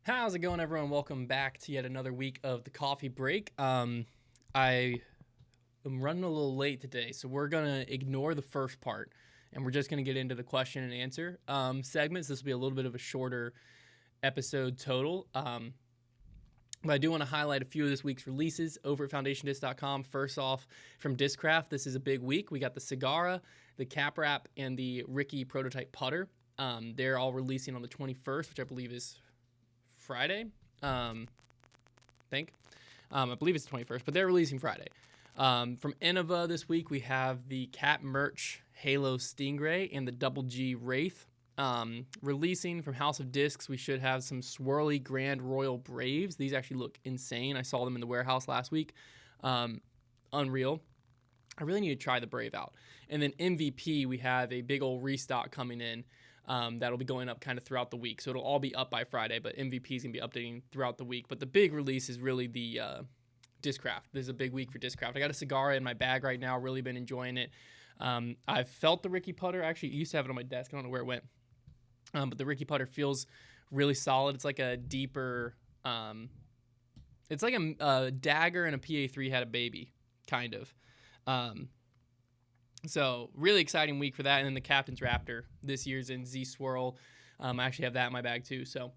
How's it going, everyone? Welcome back to yet another week of the coffee break. I am running a little late today, so we're gonna ignore the first part, and we're just gonna get into the question and answer segments. This will be a little bit of a shorter episode total. But I do want to highlight a few of this week's releases over at foundationdisc.com. First off, from Discraft, this is a big week. We got the Sagara, the Cap Wrap, and the Ricky Prototype Putter. They're all releasing on the 21st, which I believe is Friday. I think. I believe it's the 21st, but they're releasing Friday. From Innova this week, we have the Cat Merch Halo Stingray and the Double G Wraith. Releasing from House of Discs, we should have some Swirly Grand Royal Braves. These actually look insane. I saw them in the warehouse last week. Unreal. I really need to try the Brave out. And then MVP, we have a big old restock coming in. That'll be going up kind of throughout the week. So it'll all be up by Friday, but MVP is going to be updating throughout the week. But the big release is really the Discraft. This is a big week for Discraft. I got a Sagara in my bag right now. Really been enjoying it. I've felt the Ricky Putter. I actually used to have it on my desk. I don't know where it went. But the Ricky Putter feels really solid. It's like a deeper, it's like a Dagger and a PA3 had a baby, kind of. So really exciting week for that. And then the Captain's Raptor this year's in Z Swirl. I actually have that in my bag too. So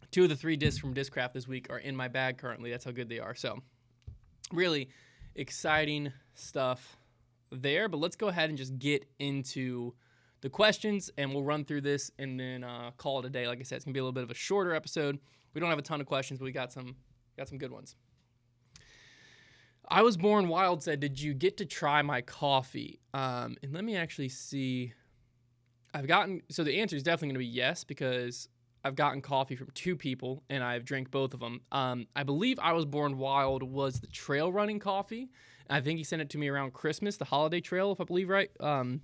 2 of the 3 discs from Discraft this week are in my bag currently. That's how good they are. So really exciting stuff there. But let's go ahead and just get into the questions, and we'll run through this and then call it a day. Like I said, it's gonna be a little bit of a shorter episode. We don't have a ton of questions, but we got some good ones. I was born wild said, did you get to try my coffee? And let me actually see. So the answer is definitely gonna be yes, because I've gotten coffee from 2 people and I've drank both of them. I believe I was born wild was the trail running coffee. I think he sent it to me around Christmas, the holiday trail, if I believe right. And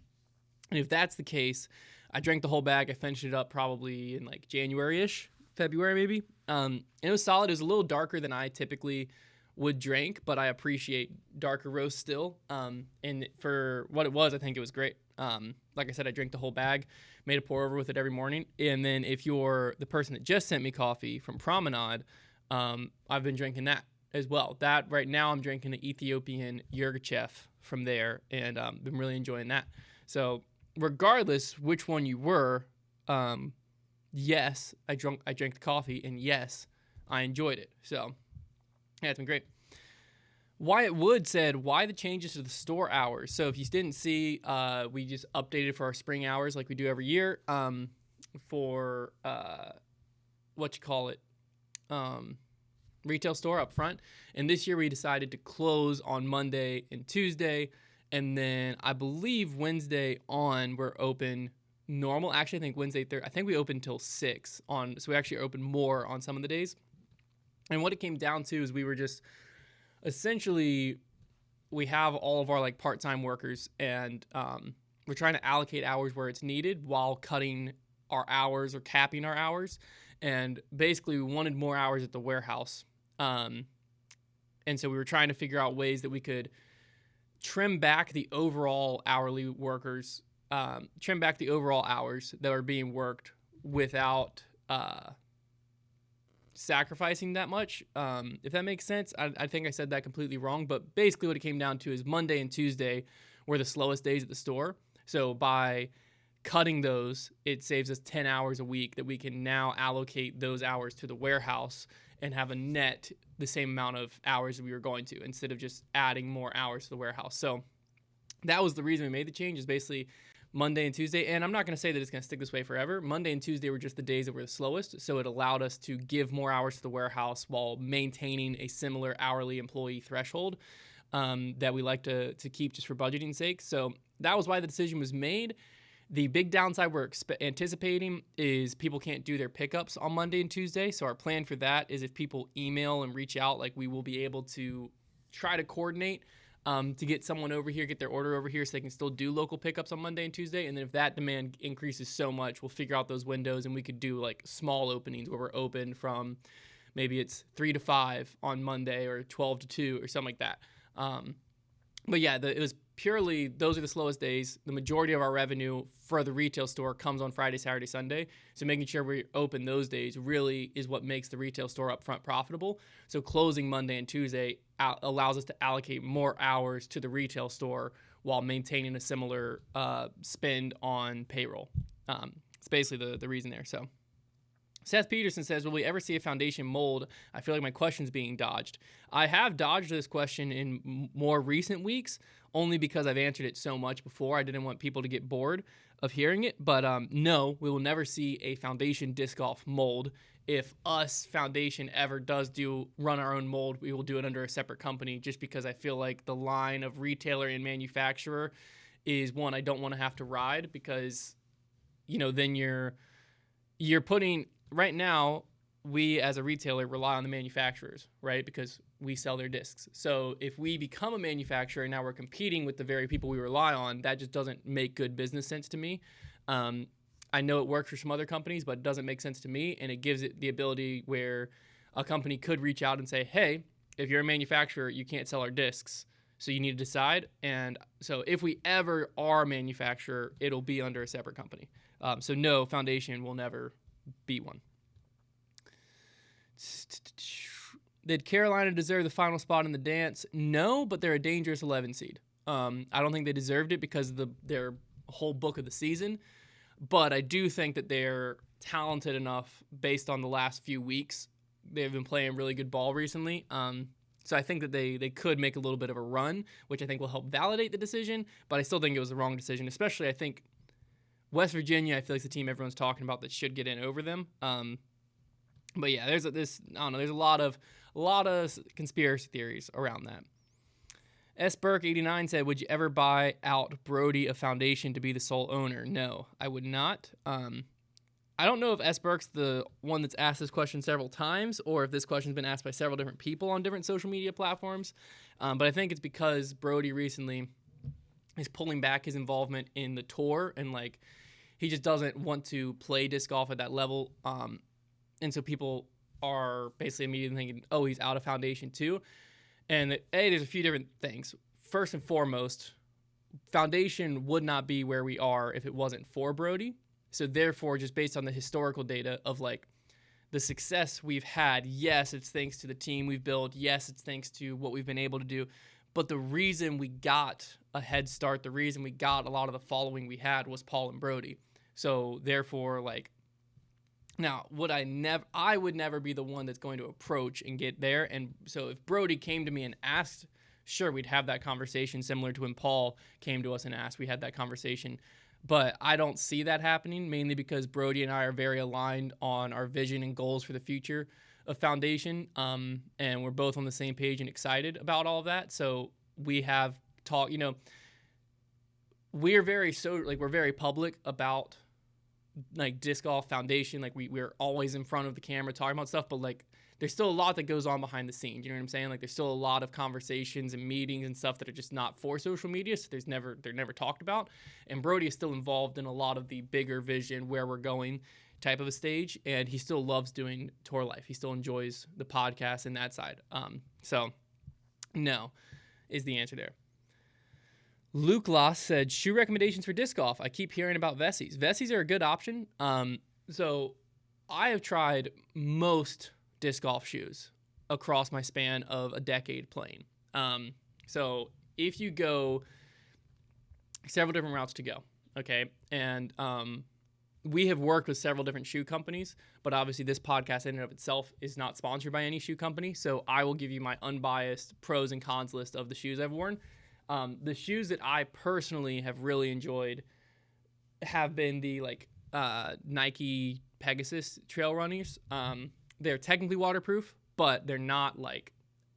if that's the case, I drank the whole bag. I finished it up probably in like January-ish, February maybe. And it was solid. It was a little darker than I typically would drink, but I appreciate darker roast still. And for what it was, I think it was great. Like I said, I drank the whole bag, made a pour over with it every morning. And then if you're the person that just sent me coffee from Promenade, I've been drinking that as well. That right now I'm drinking the Ethiopian Yirgacheffe from there, and been really enjoying that. So regardless which one you were, yes, I drank the coffee, and yes, I enjoyed it. So yeah, it's been great. Wyatt Wood said, why the changes to the store hours? So if you didn't see, we just updated for our spring hours like we do every year, for retail store up front. And this year we decided to close on Monday and Tuesday. And then I believe Wednesday on we're open normal. Actually, I think Wednesday, I think we opened till 6 on, so we actually opened more on some of the days. And what it came down to is we were just essentially, we have all of our like part-time workers, and we're trying to allocate hours where it's needed while cutting our hours or capping our hours. And basically we wanted more hours at the warehouse. And so we were trying to figure out ways that we could trim back the overall hourly workers, trim back the overall hours that are being worked without sacrificing that much, if that makes sense. I think I said that completely wrong, but basically what it came down to is Monday and Tuesday were the slowest days at the store. So by cutting those, it saves us 10 hours a week that we can now allocate those hours to the warehouse and have a net the same amount of hours that we were going to, instead of just adding more hours to the warehouse. So that was the reason we made the change, is basically Monday and Tuesday. And I'm not going to say that it's going to stick this way forever. Monday and Tuesday were just the days that were the slowest. So it allowed us to give more hours to the warehouse while maintaining a similar hourly employee threshold that we like to keep just for budgeting sake. So that was why the decision was made. The big downside we're anticipating is people can't do their pickups on Monday and Tuesday. So our plan for that is if people email and reach out, like we will be able to try to coordinate to get someone over here, get their order over here so they can still do local pickups on Monday and Tuesday. And then if that demand increases so much, we'll figure out those windows and we could do like small openings where we're open from maybe it's 3 to 5 on Monday or 12 to 2 or something like that. But yeah, it was purely those are the slowest days. The majority of our revenue for the retail store comes on Friday, Saturday, Sunday. So making sure we're open those days really is what makes the retail store upfront profitable. So closing Monday and Tuesday allows us to allocate more hours to the retail store while maintaining a similar spend on payroll. It's basically the reason there. So Seth Peterson says, will we ever see a foundation mold? I feel like my question's being dodged. I have dodged this question in more recent weeks, only because I've answered it so much before. I didn't want people to get bored of hearing it. But no, we will never see a foundation disc golf mold. If us foundation ever does run our own mold, we will do it under a separate company, just because I feel like the line of retailer and manufacturer is one I don't want to have to ride, because, then you're putting... Right now, we as a retailer rely on the manufacturers, right? Because we sell their discs. So if we become a manufacturer and now we're competing with the very people we rely on, that just doesn't make good business sense to me. I know it works for some other companies, but it doesn't make sense to me. And it gives it the ability where a company could reach out and say, hey, if you're a manufacturer, you can't sell our discs. So you need to decide. And so if we ever are a manufacturer, it'll be under a separate company. So no, foundation will never be one. Did Carolina deserve the final spot in the dance? No, but they're a dangerous 11 seed. I don't think they deserved it because of their whole book of the season, but I do think that they're talented enough based on the last few weeks. They've been playing really good ball recently. So I think that they could make a little bit of a run, which I think will help validate the decision, but I still think it was the wrong decision, especially I think West Virginia, I feel like the team everyone's talking about that should get in over them. But yeah, there's a lot of conspiracy theories around that. S. Burke 89 said, would you ever buy out Brody a foundation to be the sole owner? No, I would not. I don't know if S. Burke's the one that's asked this question several times, or if this question's been asked by several different people on different social media platforms. But I think it's because Brody recently is pulling back his involvement in the tour, and he just doesn't want to play disc golf at that level. And so people are basically immediately thinking, oh, he's out of foundation too. And there's a few different things. First and foremost, foundation would not be where we are if it wasn't for Brody. So therefore, just based on the historical data of the success we've had, yes, it's thanks to the team we've built. Yes, it's thanks to what we've been able to do. But the reason we got a head start, the reason we got a lot of the following we had was Paul and Brody. So therefore, now I would never be the one that's going to approach and get there. And so if Brody came to me and asked, sure, we'd have that conversation similar to when Paul came to us and asked. We had that conversation. But I don't see that happening, mainly because Brody and I are very aligned on our vision and goals for the future of foundation. And we're both on the same page and excited about all of that. So we have talked, we're very public about disc golf foundation. We're always in front of the camera talking about stuff, but there's still a lot that goes on behind the scenes. You know what I'm saying? There's still a lot of conversations and meetings and stuff that are just not for social media. So they're never talked about. And Brody is still involved in a lot of the bigger vision, where we're going type of a stage. And he still loves doing tour life. He still enjoys the podcast and that side. So no is the answer there. Luke Loss said, shoe recommendations for disc golf. I keep hearing about Vessies. Vessies are a good option. So I have tried most disc golf shoes across my span of a decade playing. So if you go several different routes to go, okay? And we have worked with several different shoe companies, but obviously this podcast in and of itself is not sponsored by any shoe company. So I will give you my unbiased pros and cons list of the shoes I've worn. The shoes that I personally have really enjoyed have been the Nike Pegasus trail runners. They're technically waterproof, but they're not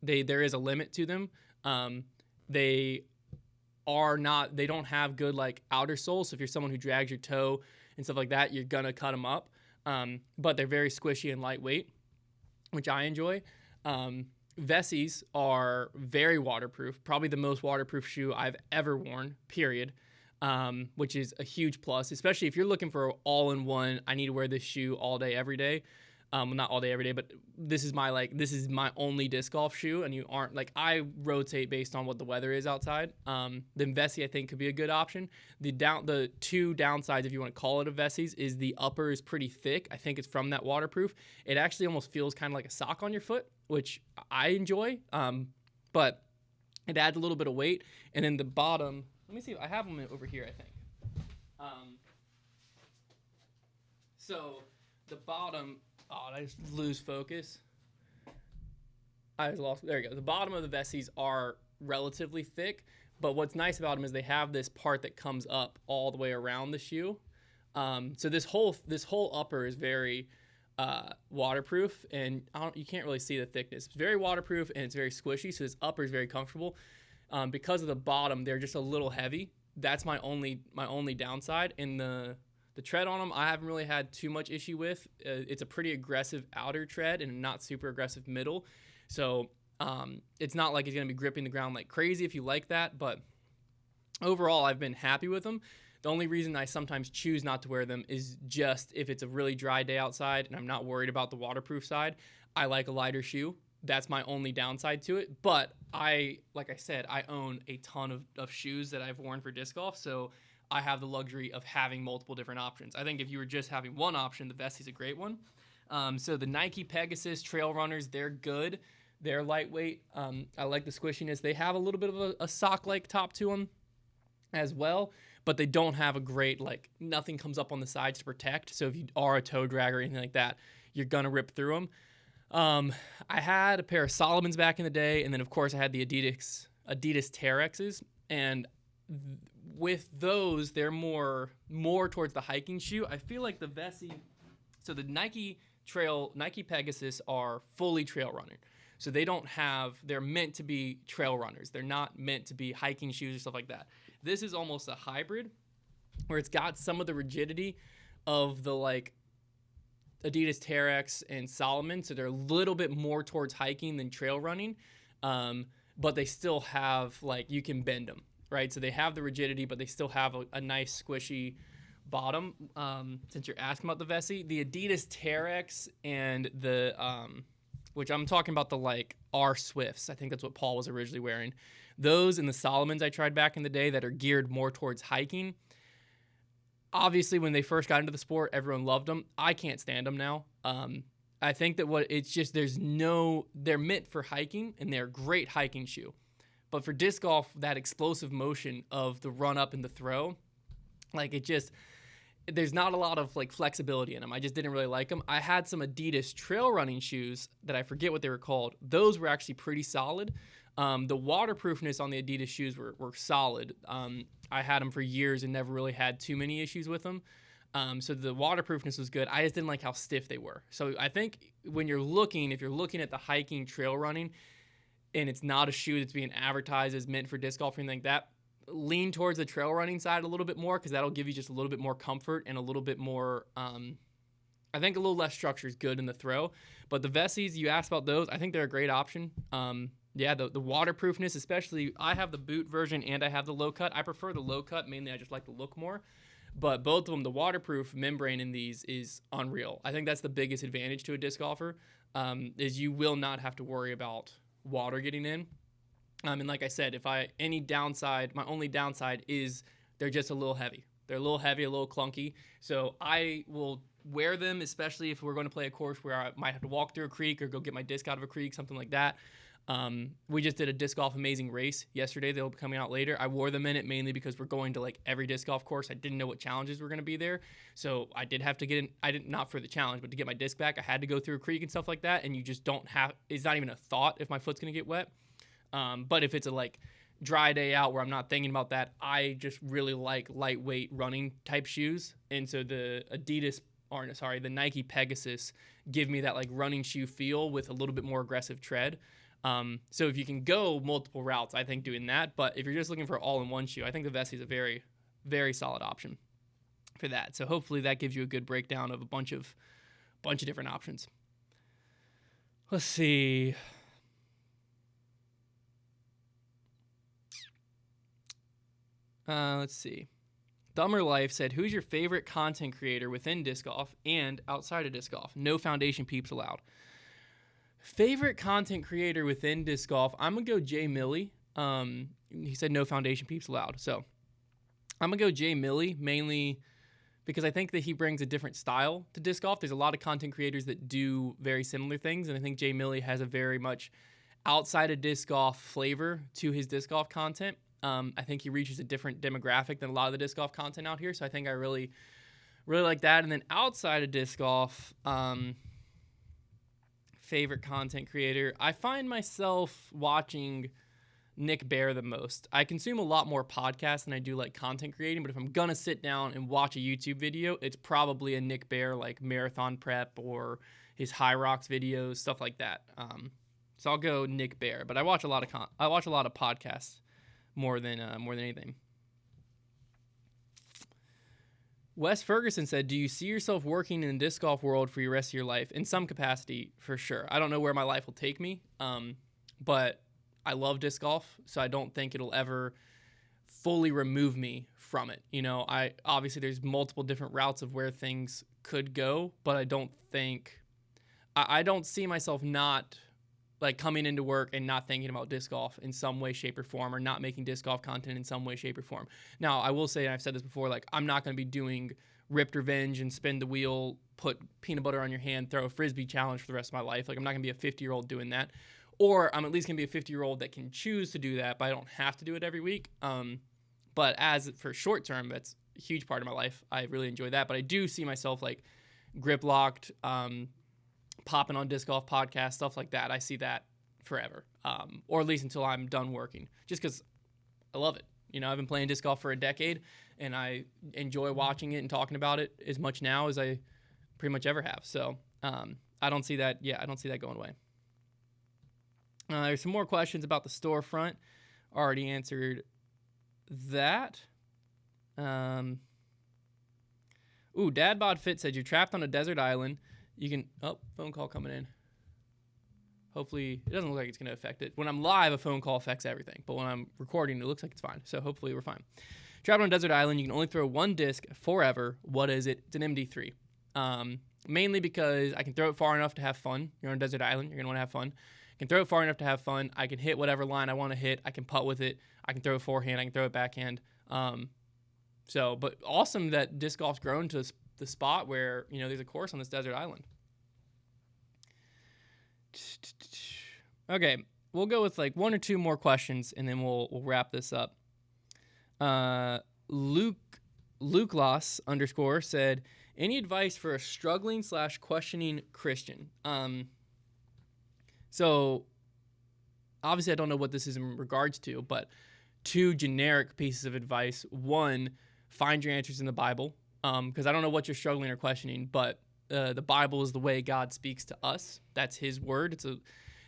there is a limit to them. They don't have good outer soles. So if you're someone who drags your toe and stuff like that, you're gonna cut them up. But they're very squishy and lightweight, which I enjoy. Vessies are very waterproof, probably the most waterproof shoe I've ever worn, period, which is a huge plus, especially if you're looking for all-in-one, I need to wear this shoe all day, every day. Not all day every day, but this is my only disc golf shoe, and you aren't like, I rotate based on what the weather is outside. The Vessi I think could be a good option. The two downsides, if you want to call it a Vessi's, is the upper is pretty thick. I think it's from that waterproof. It actually almost feels kind of like a sock on your foot, which I enjoy. But it adds a little bit of weight, and then the bottom. Let me see. I have them over here, I think. So the bottom. Oh, did I just lose focus? I just lost. There you go. The bottom of the Vessis are relatively thick, but what's nice about them is they have this part that comes up all the way around the shoe. So this whole upper is very waterproof, and you can't really see the thickness. It's very waterproof and it's very squishy, so this upper is very comfortable. Because of the bottom, they're just a little heavy. That's my only downside. And the tread on them, I haven't really had too much issue with. It's a pretty aggressive outer tread and not super aggressive middle. So it's not like it's going to be gripping the ground like crazy if you like that. But overall, I've been happy with them. The only reason I sometimes choose not to wear them is just if it's a really dry day outside and I'm not worried about the waterproof side. I like a lighter shoe. That's my only downside to it. But like I said, I own a ton of shoes that I've worn for disc golf. So I have the luxury of having multiple different options. I think if you were just having one option, the Vessi's a great one. So the Nike Pegasus Trail Runners, they're good. They're lightweight. I like the squishiness. They have a little bit of a sock-like top to them as well, but they don't have a great, nothing comes up on the sides to protect. So if you are a toe drag or anything like that, you're going to rip through them. I had a pair of Salomons back in the day, and then, of course, I had the Adidas Terrexes, and with those, they're more towards the hiking shoe. I feel like the Vessi, so the Nike Pegasus are fully trail running. So they're meant to be trail runners. They're not meant to be hiking shoes or stuff like that. This is almost a hybrid where it's got some of the rigidity of the Adidas Terrex and Salomon. So they're a little bit more towards hiking than trail running. But they still have, you can bend them. Right, so they have the rigidity, but they still have a nice squishy bottom. Since you're asking about the Vessi, the Adidas Terrex and the, which I'm talking about the R Swifts. I think that's what Paul was originally wearing. Those and the Salomons I tried back in the day that are geared more towards hiking. Obviously, when they first got into the sport, everyone loved them. I can't stand them now. I think that they're meant for hiking, and they're a great hiking shoe. But for disc golf, that explosive motion of the run up and the throw, there's not a lot of flexibility in them. I just didn't really like them. I had some Adidas trail running shoes that I forget what they were called. Those were actually pretty solid. The waterproofness on the Adidas shoes were solid. I had them for years and never really had too many issues with them. So the waterproofness was good. I just didn't like how stiff they were. So I think if you're looking at the hiking trail running, and it's not a shoe that's being advertised as meant for disc golf or anything like that, lean towards the trail running side a little bit more, because that'll give you just a little bit more comfort and a little bit more, I think a little less structure is good in the throw. But the Vessis, you asked about those, I think they're a great option. The waterproofness, especially, I have the boot version and I have the low cut. I prefer the low cut, mainly I just like the look more. But both of them, the waterproof membrane in these is unreal. I think that's the biggest advantage to a disc golfer, is you will not have to worry about water getting in. And like I said, my only downside is they're just a little heavy. They're a little heavy, a little clunky. So I will wear them, especially if we're going to play a course where I might have to walk through a creek or go get my disc out of a creek, something like that. We just did a disc golf amazing race yesterday. They'll be coming out later. I wore them in it mainly because we're going to every disc golf course. I didn't know what challenges were going to be there. So I did have to get in, not for the challenge, but to get my disc back, I had to go through a creek and stuff like that. And you just it's not even a thought if my foot's going to get wet. But if it's a dry day out where I'm not thinking about that, I just really like lightweight running type shoes. And so the Nike Pegasus give me that running shoe feel with a little bit more aggressive tread. So if you can go multiple routes, I think doing that. But if you're just looking for all-in-one shoe, I think the Vessi is a very, very solid option for that. So hopefully that gives you a good breakdown of a bunch of different options. Let's see. Summer Life said, who's your favorite content creator within disc golf and outside of disc golf? No foundation peeps allowed. Favorite content creator within disc golf, I'm going to go Jay Milley. He said no foundation peeps allowed. So I'm going to go Jay Milley, mainly because I think that he brings a different style to disc golf. There's a lot of content creators that do very similar things, and I think Jay Milley has a very much outside of disc golf flavor to his disc golf content. I think he reaches a different demographic than a lot of the disc golf content out here, so I think I really, really like that. And then outside of disc golf, favorite content creator, I find myself watching Nick Bare the most. I consume a lot more podcasts than I do like content creating, but if I'm gonna sit down and watch a YouTube video, it's probably a Nick Bare like marathon prep or his High Rocks videos, stuff like that. So I'll go Nick Bare, but I watch a lot of podcasts more than anything. Wes Ferguson said, do you see yourself working in the disc golf world for the rest of your life? In some capacity, for sure. I don't know where my life will take me, but I love disc golf, so I don't think it'll ever fully remove me from it. You know, obviously there's multiple different routes of where things could go, but I don't see myself not like coming into work and not thinking about disc golf in some way, shape, or form, or not making disc golf content in some way, shape, or form. Now, I will say, and I've said this before, like I'm not going to be doing ripped revenge and spin the wheel, put peanut butter on your hand, throw a frisbee challenge for the rest of my life. Like I'm not going to be a 50-year-old doing that. Or I'm at least going to be a 50-year-old that can choose to do that, but I don't have to do it every week. But as for short term, that's a huge part of my life. I really enjoy that. But I do see myself like grip locked, popping on disc golf podcasts, stuff like that. I see that forever, or at least until I'm done working, just because I love it. You know, I've been playing disc golf for a decade, and I enjoy watching it and talking about it as much now as I pretty much ever have. So I don't see that. Yeah, I don't see that going away. There's some more questions about the storefront. Already answered that. Dadbod Fit said, you're trapped on a desert island. You can... Oh, phone call coming in. Hopefully, it doesn't look like it's going to affect it. When I'm live, a phone call affects everything. But when I'm recording, it looks like it's fine. So hopefully we're fine. Trapped on a desert island, you can only throw one disc forever. What is it? It's an MD3. Mainly because I can throw it far enough to have fun. You're on a desert island. You're going to want to have fun. I can throw it far enough to have fun. I can hit whatever line I want to hit. I can putt with it. I can throw it forehand. I can throw it backhand. But awesome that disc golf's grown to the spot where, you know, there's a course on this desert island. Okay, we'll go with like one or two more questions, and then we'll wrap this up. Luke Loss _ said, any advice for a struggling / questioning Christian? So obviously I don't know what this is in regards to, but two generic pieces of advice. One, find your answers in the Bible, because I don't know what you're struggling or questioning, but the Bible is the way God speaks to us. That's his word.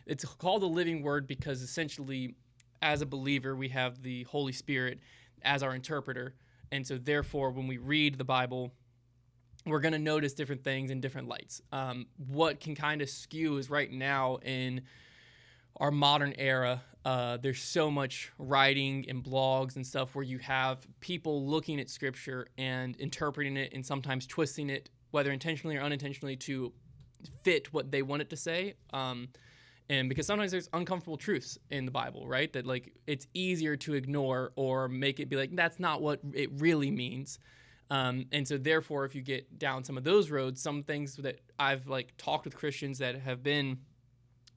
It's called a living word because essentially as a believer, we have the Holy Spirit as our interpreter. And so therefore, when we read the Bible, we're going to notice different things in different lights. What can kind of skew is right now in our modern era, there's so much writing and blogs and stuff where you have people looking at scripture and interpreting it and sometimes twisting it, whether intentionally or unintentionally, to fit what they want it to say. And because sometimes there's uncomfortable truths in the Bible, right? That like it's easier to ignore or make it be like, that's not what it really means. And so therefore, if you get down some of those roads, some things that I've like talked with Christians that have been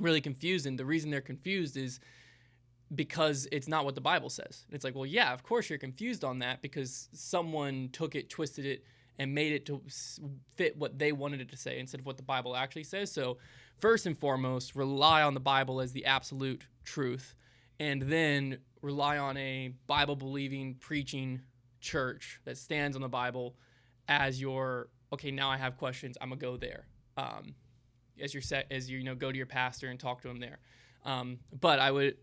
really confused, and the reason they're confused is because it's not what the Bible says. It's like, well, yeah, of course you're confused on that because someone took it, twisted it, and made it to fit what they wanted it to say instead of what the Bible actually says. So first and foremost, rely on the Bible as the absolute truth, and then rely on a Bible-believing, preaching church that stands on the Bible as your, okay, now I have questions, I'm gonna go there. As you go to your pastor and talk to him there. But I would,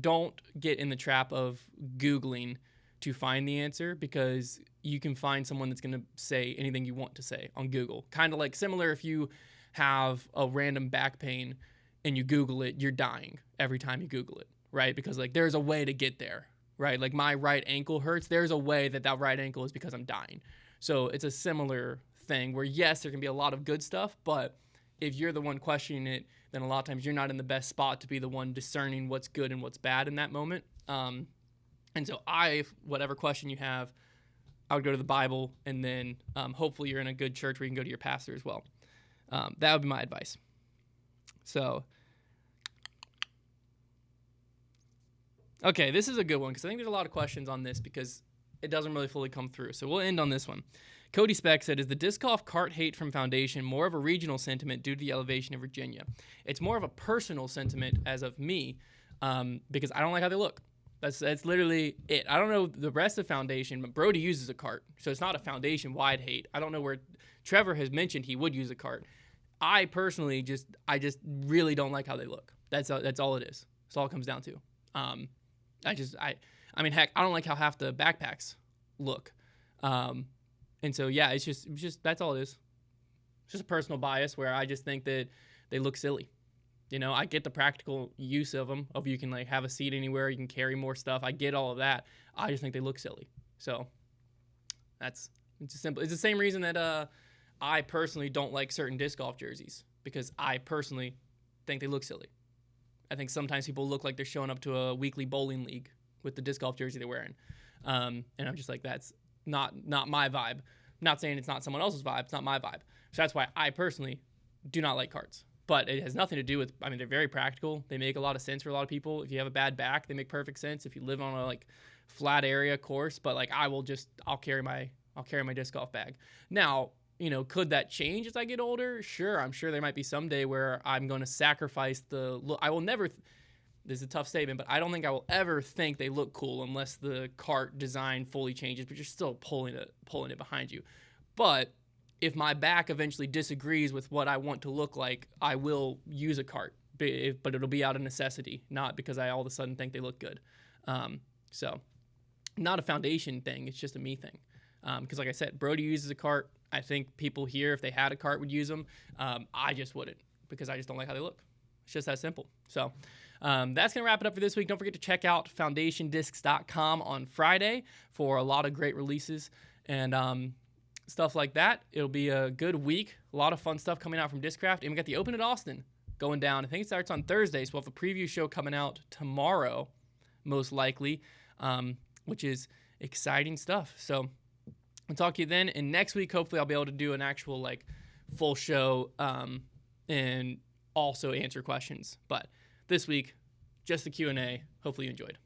don't get in the trap of Googling to find the answer, because you can find someone that's going to say anything you want to say on Google. Kind of like similar if you have a random back pain and you Google it, you're dying every time you Google it, right? Because like there's a way to get there. right? Like my right ankle hurts. There's a way that right ankle is because I'm dying. So it's a similar thing where, yes, there can be a lot of good stuff, but if you're the one questioning it, then a lot of times you're not in the best spot to be the one discerning what's good and what's bad in that moment. And so whatever question you have, I would go to the Bible, and then hopefully you're in a good church where you can go to your pastor as well. That would be my advice. So, okay, this is a good one because I think there's a lot of questions on this because it doesn't really fully come through. So we'll end on this one. Cody Speck said, is the disc golf cart hate from Foundation more of a regional sentiment due to the elevation of Virginia? It's more of a personal sentiment as of me because I don't like how they look. That's literally it. I don't know the rest of Foundation, but Brody uses a cart. So it's not a Foundation-wide hate. I don't know where Trevor has mentioned he would use a cart. I personally just really don't like how they look. That's all it is. That's all it comes down to. I mean, heck, I don't like how half the backpacks look. And so, yeah, it's just that's all it is. It's just a personal bias where I just think that they look silly. You know, I get the practical use of them, of you can like have a seat anywhere, you can carry more stuff. I get all of that. I just think they look silly. So it's just simple. It's the same reason that I personally don't like certain disc golf jerseys because I personally think they look silly. I think sometimes people look like they're showing up to a weekly bowling league with the disc golf jersey they're wearing. And I'm just like, that's not my vibe. I'm not saying it's not someone else's vibe. It's not my vibe. So that's why I personally do not like carts. But it has nothing to do with, I mean, they're very practical. They make a lot of sense for a lot of people. If you have a bad back, they make perfect sense. If you live on a like flat area course, but like I'll carry my disc golf bag. Now, you know, could that change as I get older? Sure. I'm sure there might be some day where I'm going to sacrifice the look. I will never, this is a tough statement, but I don't think I will ever think they look cool unless the cart design fully changes, but you're still pulling it behind you. But if my back eventually disagrees with what I want to look like, I will use a cart, but it'll be out of necessity, not because I all of a sudden think they look good. So not a Foundation thing. It's just a me thing. Because like I said, Brody uses a cart. I think people here, if they had a cart, would use them. I just wouldn't because I just don't like how they look. It's just that simple. So that's going to wrap it up for this week. Don't forget to check out foundationdiscs.com on Friday for a lot of great releases and stuff like that. It'll be a good week. A lot of fun stuff coming out from Discraft. And we got the Open at Austin going down. I think it starts on Thursday, so we'll have a preview show coming out tomorrow, most likely, which is exciting stuff. So I'll talk to you then. And next week, hopefully, I'll be able to do an actual like full show and also answer questions. But this week, just the Q&A. Hopefully you enjoyed.